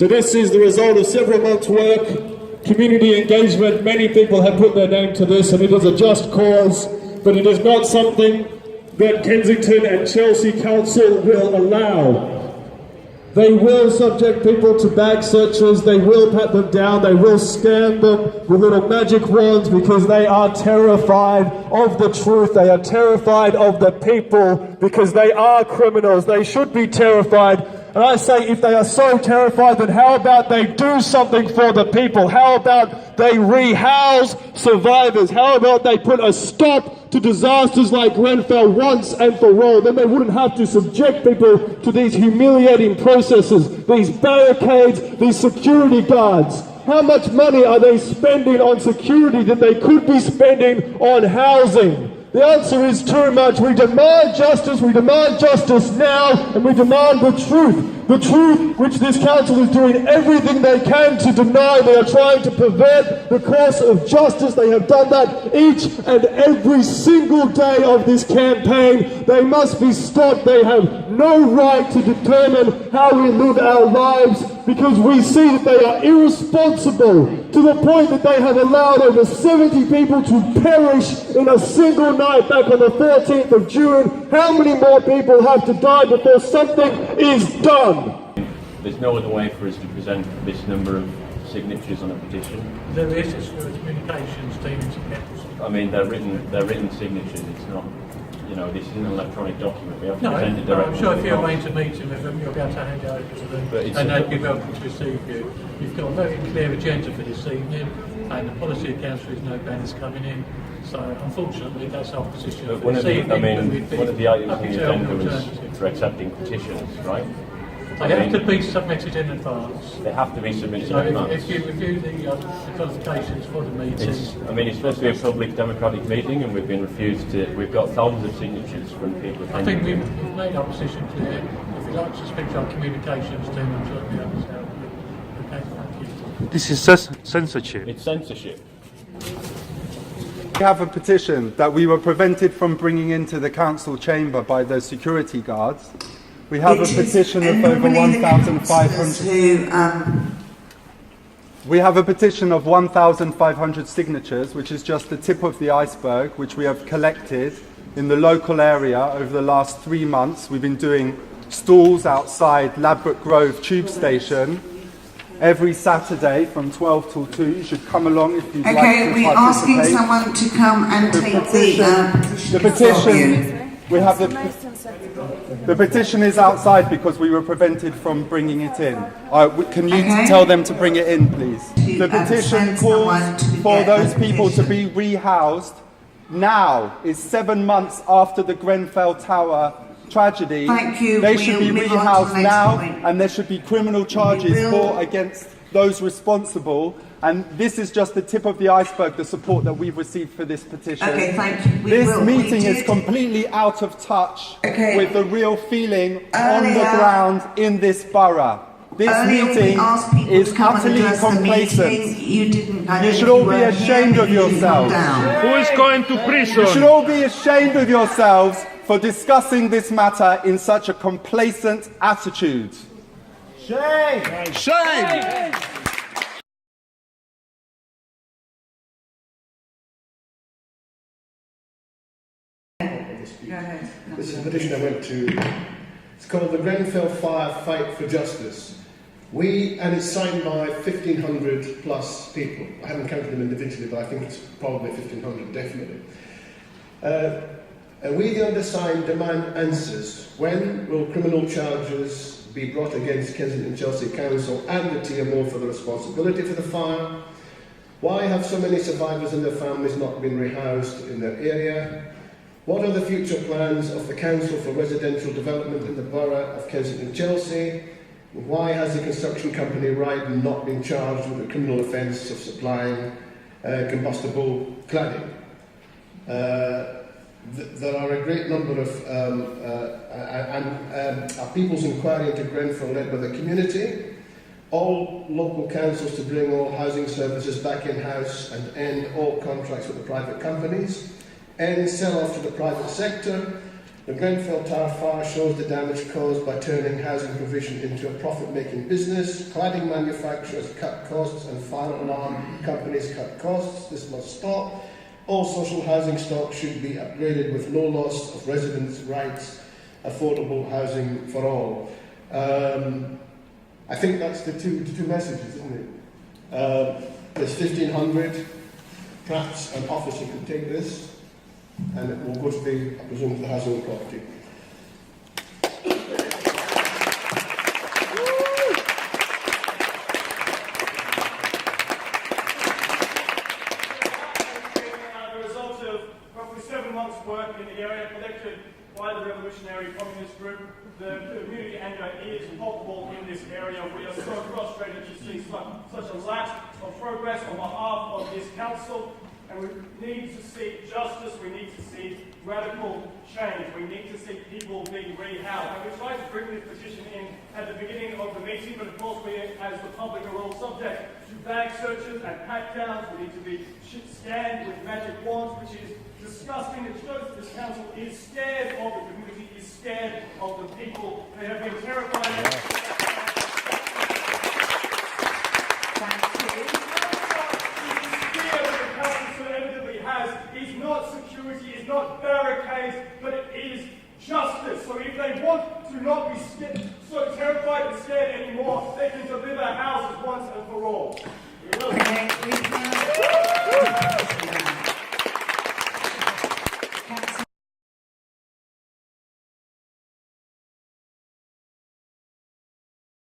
So this is the result of several months' work, community engagement. Many people have put their name to this, and it is a just cause, but it is not something that Kensington and Chelsea Council will allow. They will subject people to bag searches, they will pat them down, they will scan them with little magic wands because they are terrified of the truth, they are terrified of the people because they are criminals, they should be terrified. And I say, if they are so terrified, then how about they do something for the people? How about they rehouse survivors? How about they put a stop to disasters like Grenfell once and for all? Then they wouldn't have to subject people to these humiliating processes, these barricades, these security guards. How much money are they spending on security that they could be spending on housing? The answer is too much. We demand justice now, and we demand the truth which this council is doing everything they can to deny. They are trying to pervert the course of justice. They have done that each and every single day of this campaign. They must be stopped. They have no right to determine how we live our lives, because we see that they are irresponsible to the point that they have allowed over 70 people to perish in a single night back on the 14th of June. How many more people have to die before something is done? There's no other way for us to present this number of signatures on a petition. There is, it's for the communications team to get. I mean, they're written signatures. It's not, you know, this is an electronic document. We have to present it directly. I'm sure if you arrange a meeting with them, you'll be able to hand it over to them, and they'd be welcome to receive you. You've got a very clear agenda for this evening, and the policy of council is no banners coming in. So, unfortunately, that's our position for one this of evening. one of the items on the agenda was for accepting petitions, right? They have to be submitted in advance. They have to be submitted so in advance. If you review the qualifications for the meeting... It's supposed to be a public democratic meeting, and we've been refused to... We've got thousands of signatures from people... I think we've made our position clear. If you'd like to speak to our communications team, I'm sure we'll be able to help you. Okay, thank you. This is censorship. It's censorship. We have a petition that we were prevented from bringing into the council chamber by the security guards. We have a petition of over 1,500. We have a petition of 1,500 signatures, which is just the tip of the iceberg, which we have collected in the local area over the last 3 months. We've been doing stalls outside Ladbroke Grove tube station every Saturday from 12 till 2. You should come along if you'd like to participate. Okay, we're asking someone to come and take the petition. We have the petition is outside because we were prevented from bringing it in. Can you tell them to bring it in, please? The petition calls for those people to be rehoused now. It's 7 months after the Grenfell Tower tragedy. Thank you. They should be rehoused now, and there should be criminal charges brought against those responsible. And this is just the tip of the iceberg, the support that we've received for this petition. Okay, thank you. This meeting is completely out of touch with the real feeling on the ground in this borough. This meeting is utterly complacent. You should all be ashamed of yourselves. Who is going to prison? You should all be ashamed of yourselves for discussing this matter in such a complacent attitude. Shame! Shame! This is a petition I went to. It's called the Grenfell Fire Fight for Justice. And it's signed by 1,500 plus people. I haven't counted them individually, but I think it's probably 1,500, definitely. And we, the undersigned, demand answers. When will criminal charges be brought against Kensington Chelsea Council and the TMO for the responsibility for the fire? Why have so many survivors and their families not been rehoused in their area? What are the future plans of the Council for residential development in the Borough of Kensington Chelsea? Why has the construction company Ryden not been charged with the criminal offence of supplying combustible cladding? There are a great number of a people's inquiry into Grenfell led by the community. All local councils to bring all housing services back in-house and end all contracts with the private companies. End sell-off to the private sector, The Grenfell Tower fire shows the damage caused by turning housing provision into a profit-making business. Cladding manufacturers cut costs and fire alarm companies cut costs. This must stop. All social housing stock should be upgraded with no loss of residents' rights, affordable housing for all. I think that's the two messages, isn't it? There's 1,500. Perhaps an officer could take this, and it will go to the, I presume, to the housing and property. The result of roughly 7 months' work in the area collected by the Revolutionary Communist Group, the community anger is palpable in this area. We are so frustrated to see such a lack of progress on behalf of this council, and we need to seek justice, we need to seek radical change, we need to see people being rehoused. And we tried to bring this petition in at the beginning of the meeting, but of course we, as the public, are all subject to bag searches and pat-downs. We need to be scanned with magic wands, which is disgusting. It shows that this council is scared of the community, is scared of the people. They have been terrified.